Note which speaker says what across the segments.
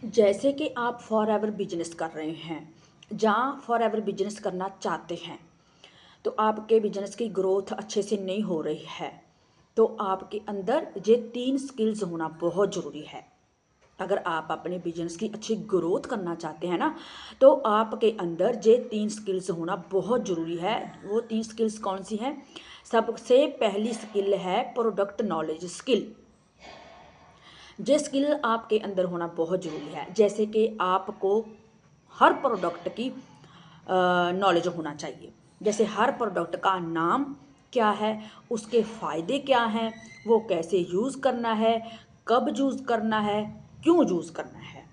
Speaker 1: जैसे कि आप फॉर एवर बिजनेस कर रहे हैं, जहाँ फॉर एवर बिजनेस करना चाहते हैं, तो आपके बिजनेस की ग्रोथ अच्छे से नहीं हो रही है, तो आपके अंदर ये 3 स्किल्स होना बहुत ज़रूरी है। अगर आप अपने बिजनेस की अच्छी ग्रोथ करना चाहते हैं ना, तो आपके अंदर ये 3 स्किल्स होना बहुत ज़रूरी है। वो 3 स्किल्स कौन सी हैं? सबसे पहली स्किल है प्रोडक्ट नॉलेज स्किल। ये स्किल आपके अंदर होना बहुत ज़रूरी है। जैसे कि आपको हर प्रोडक्ट की नॉलेज होना चाहिए। जैसे हर प्रोडक्ट का नाम क्या है, उसके फ़ायदे क्या हैं, वो कैसे यूज़ करना है, कब यूज़ करना है, क्यों यूज़ करना है,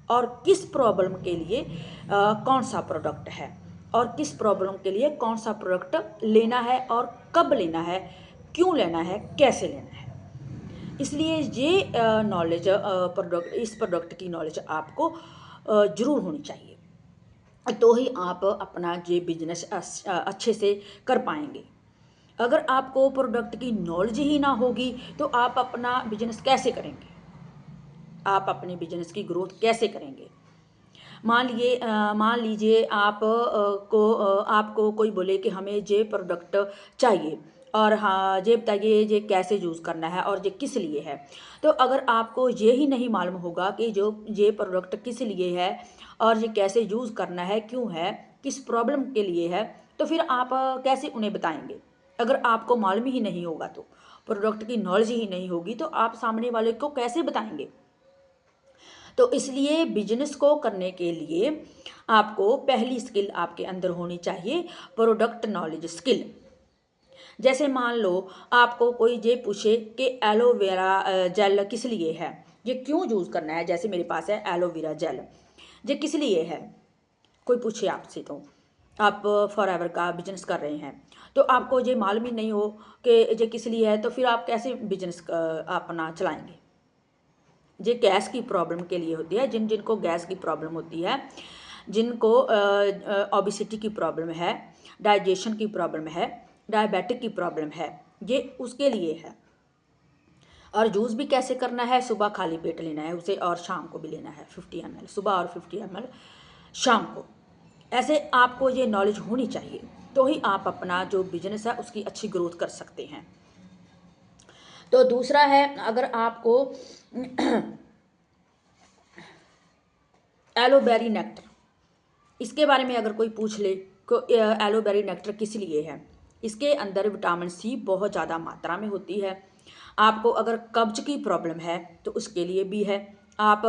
Speaker 1: और किस प्रॉब्लम के लिए कौन सा प्रोडक्ट है, और किस प्रॉब्लम के लिए कौन सा प्रोडक्ट लेना है, और कब लेना है, क्यों लेना है, कैसे लेना है। इसलिए ये नॉलेज प्रोडक्ट इस प्रोडक्ट की नॉलेज आपको ज़रूर होनी चाहिए, तो ही आप अपना ये बिजनेस अच्छे से कर पाएंगे। अगर आपको प्रोडक्ट की नॉलेज ही ना होगी, तो आप अपना बिजनेस कैसे करेंगे? आप अपने बिजनेस की ग्रोथ कैसे करेंगे? मान लीजिए आपको कोई बोले कि हमें ये प्रोडक्ट चाहिए, और हाँ, ये बताइए ये कैसे यूज़ करना है और ये किस लिए है। तो अगर आपको ये ही नहीं मालूम होगा कि जो ये प्रोडक्ट किस लिए है और ये कैसे यूज़ करना है, क्यों है, किस प्रॉब्लम के लिए है, तो फिर आप कैसे उन्हें बताएंगे? अगर आपको मालूम ही नहीं होगा, तो प्रोडक्ट की नॉलेज ही नहीं होगी, तो आप सामने वाले को कैसे बताएंगे? तो इसलिए बिजनेस को करने के लिए आपको पहली स्किल आपके अंदर होनी चाहिए, प्रोडक्ट नॉलेज स्किल। जैसे मान लो आपको कोई ये पूछे कि एलोवेरा जेल किस लिए है, ये क्यों यूज़ करना है। जैसे मेरे पास है एलोवेरा जेल, ये किस लिए है, कोई पूछे आपसे, तो आप फॉर एवर का बिजनेस कर रहे हैं, तो आपको ये मालूम ही नहीं हो कि ये किस लिए है, तो फिर आप कैसे बिजनेस अपना चलाएंगे? ये गैस की प्रॉब्लम के लिए होती है। जिनको गैस की प्रॉब्लम होती है, जिनको ओबिसिटी की प्रॉब्लम है, डाइजेशन की प्रॉब्लम है, डायबिटिक की प्रॉब्लम है, ये उसके लिए है। और जूस भी कैसे करना है? सुबह खाली पेट लेना है उसे, और शाम को भी लेना है 50 ml सुबह और 50 ml शाम को। ऐसे आपको ये नॉलेज होनी चाहिए, तो ही आप अपना जो बिजनेस है उसकी अच्छी ग्रोथ कर सकते हैं। तो दूसरा है, अगर आपको एलोबेरी नेक्टर, इसके बारे में अगर कोई पूछ ले को एलोबेरी नेक्टर किस लिए है, इसके अंदर विटामिन सी बहुत ज़्यादा मात्रा में होती है। आपको अगर कब्ज की प्रॉब्लम है तो उसके लिए भी है। आप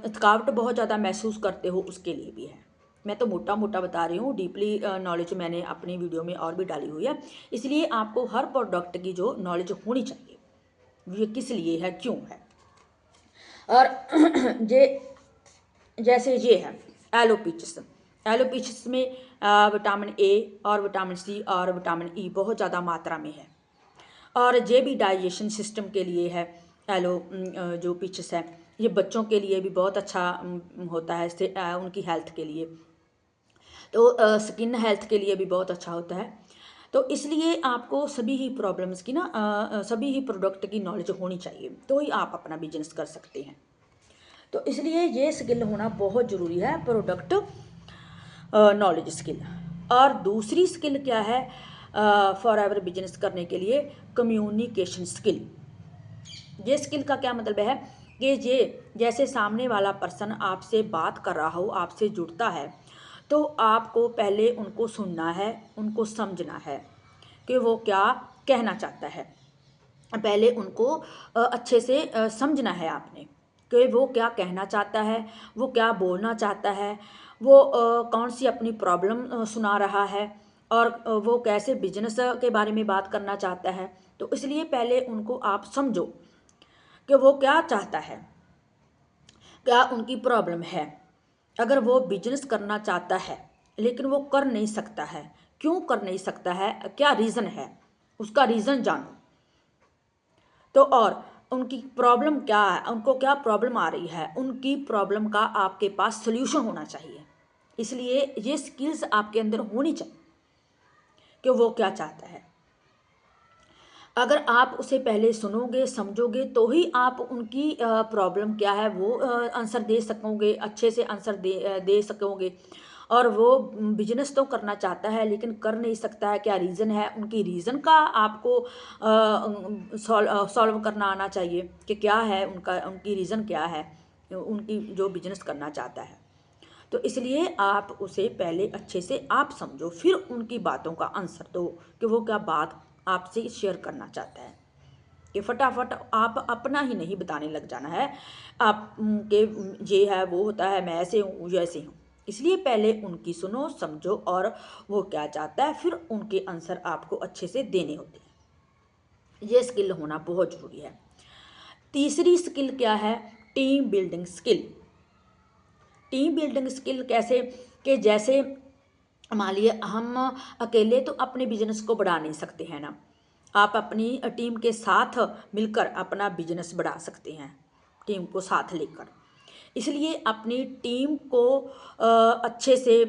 Speaker 1: थकावट बहुत ज़्यादा महसूस करते हो, उसके लिए भी है। मैं तो मोटा मोटा बता रही हूँ, डीपली नॉलेज मैंने अपनी वीडियो में और भी डाली हुई है। इसलिए आपको हर प्रोडक्ट की जो नॉलेज होनी चाहिए, ये किस लिए है, क्यों है। और ये जैसे ये है एलोपीचिस। एलोपीचिस में विटामिन ए और विटामिन सी और विटामिन ई बहुत ज़्यादा मात्रा में है, और ये भी डाइजेशन सिस्टम के लिए है। जो पीचिस है, ये बच्चों के लिए भी बहुत अच्छा होता है, इससे उनकी हेल्थ के लिए, तो स्किन हेल्थ के लिए भी बहुत अच्छा होता है। तो इसलिए आपको सभी ही प्रॉब्लम्स की ना सभी ही प्रोडक्ट की नॉलेज होनी चाहिए, तो ही आप अपना बिजनेस कर सकते हैं। तो इसलिए ये स्किल होना बहुत ज़रूरी है, प्रोडक्ट नॉलेज स्किल। और दूसरी स्किल क्या है फॉर एवर बिजनेस करने के लिए? Communication skill. ये स्किल का क्या मतलब है कि ये जैसे सामने वाला पर्सन आपसे बात कर रहा हो, आपसे जुड़ता है, तो आपको पहले उनको सुनना है, उनको समझना है कि वो क्या कहना चाहता है। पहले उनको अच्छे से समझना है आपने कि वो क्या कहना चाहता है, वो क्या बोलना चाहता है, वो कौन सी अपनी प्रॉब्लम सुना रहा है, और वो कैसे बिजनेस के बारे में बात करना चाहता है। तो इसलिए पहले उनको आप समझो कि वो क्या चाहता है, क्या उनकी प्रॉब्लम है। अगर वो बिजनेस करना चाहता है लेकिन वो कर नहीं सकता है, क्यों कर नहीं सकता है, क्या रीज़न है, उसका रीज़न जानो। तो और उनकी प्रॉब्लम क्या है, उनको क्या प्रॉब्लम आ रही है, उनकी प्रॉब्लम का आपके पास सोल्यूशन होना चाहिए। इसलिए ये स्किल्स आपके अंदर होनी चाहिए कि वो क्या चाहता है। अगर आप उसे पहले सुनोगे, समझोगे, तो ही आप उनकी प्रॉब्लम क्या है वो आंसर दे सकोगे, अच्छे से आंसर दे सकोगे। और वो बिजनेस तो करना चाहता है लेकिन कर नहीं सकता है, क्या रीज़न है, उनकी रीज़न का आपको सॉल्व करना आना चाहिए कि क्या है उनकी रीज़न क्या है, उनकी जो बिजनेस करना चाहता है। तो इसलिए आप उसे पहले अच्छे से आप समझो, फिर उनकी बातों का आंसर दो कि वो क्या बात आपसे शेयर करना चाहता है। कि फटाफट आप अपना ही नहीं बताने लग जाना है, आप के ये है वो होता है, मैं ऐसे हूँ वैसे हूँ। इसलिए पहले उनकी सुनो, समझो और वो क्या चाहता है, फिर उनके आंसर आपको अच्छे से देने होते हैं। ये स्किल होना बहुत ज़रूरी है। तीसरी स्किल क्या है? Team building skill. Team building skill कैसे? कि जैसे मान लिए हम अकेले तो अपने बिजनेस को बढ़ा नहीं सकते हैं ना, आप अपनी टीम के साथ मिलकर अपना बिजनेस बढ़ा सकते हैं, टीम को साथ लेकर। इसलिए अपनी टीम को अच्छे से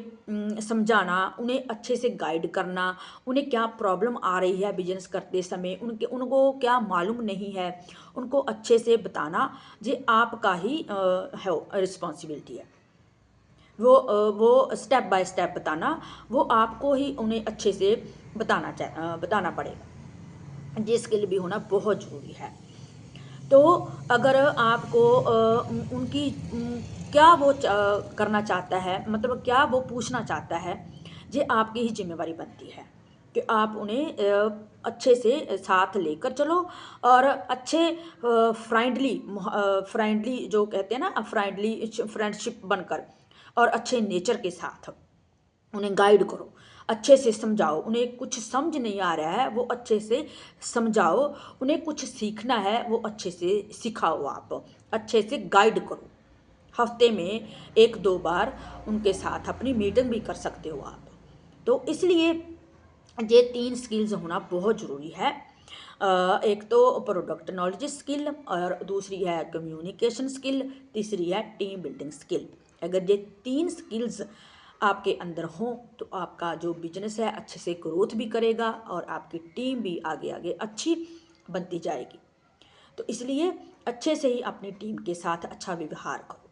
Speaker 1: समझाना, उन्हें अच्छे से गाइड करना, उन्हें क्या प्रॉब्लम आ रही है बिजनेस करते समय, उनको क्या मालूम नहीं है, उनको अच्छे से बताना, ये आपका ही है रिस्पॉन्सिबिलिटी है। वो स्टेप बाय स्टेप बताना, वो आपको ही उन्हें अच्छे से बताना पड़ेगा। ये स्किल भी होना बहुत ज़रूरी है। तो अगर आपको उनकी क्या वो करना चाहता है, मतलब क्या वो पूछना चाहता है, ये आपकी ही जिम्मेवारी बनती है कि आप उन्हें अच्छे से साथ लेकर चलो और अच्छे फ्रेंडली जो कहते हैं ना, फ्रेंडली फ्रेंडशिप बनकर और अच्छे नेचर के साथ उन्हें गाइड करो, अच्छे से समझाओ। उन्हें कुछ समझ नहीं आ रहा है वो अच्छे से समझाओ, उन्हें कुछ सीखना है वो अच्छे से सिखाओ, आप अच्छे से गाइड करो। हफ्ते में 1-2 बार उनके साथ अपनी मीटिंग भी कर सकते हो आप। तो इसलिए ये 3 स्किल्स होना बहुत ज़रूरी है। एक तो प्रोडक्ट नॉलेज स्किल, और दूसरी है कम्युनिकेशन स्किल, तीसरी है टीम बिल्डिंग स्किल। अगर ये 3 स्किल्स आपके अंदर हों तो आपका जो बिजनेस है अच्छे से ग्रोथ भी करेगा और आपकी टीम भी आगे आगे अच्छी बनती जाएगी। तो इसलिए अच्छे से ही अपनी टीम के साथ अच्छा व्यवहार करो।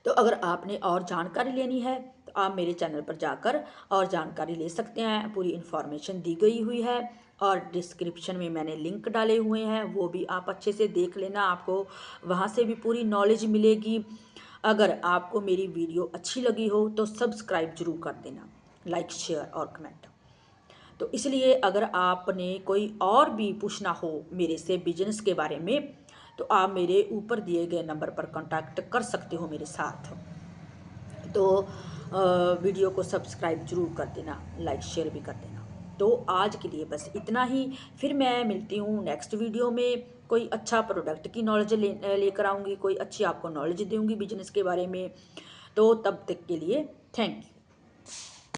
Speaker 1: तो अगर आपने और जानकारी लेनी है तो आप मेरे चैनल पर जाकर और जानकारी ले सकते हैं, पूरी इन्फॉर्मेशन दी गई हुई है और डिस्क्रिप्शन में मैंने लिंक डाले हुए हैं, वो भी आप अच्छे से देख लेना, आपको वहाँ से भी पूरी नॉलेज मिलेगी। अगर आपको मेरी वीडियो अच्छी लगी हो तो सब्सक्राइब जरूर कर देना, लाइक शेयर और कमेंट। तो इसलिए अगर आपने कोई और भी पूछना हो मेरे से बिजनेस के बारे में तो आप मेरे ऊपर दिए गए नंबर पर कांटेक्ट कर सकते हो मेरे साथ। तो वीडियो को सब्सक्राइब जरूर कर देना, लाइक शेयर भी कर देना। तो आज के लिए बस इतना ही, फिर मैं मिलती हूँ नेक्स्ट वीडियो में, कोई अच्छा प्रोडक्ट की नॉलेज लेकर आऊँगी, कोई अच्छी आपको नॉलेज दूँगी बिजनेस के बारे में। तो तब तक के लिए थैंक यू।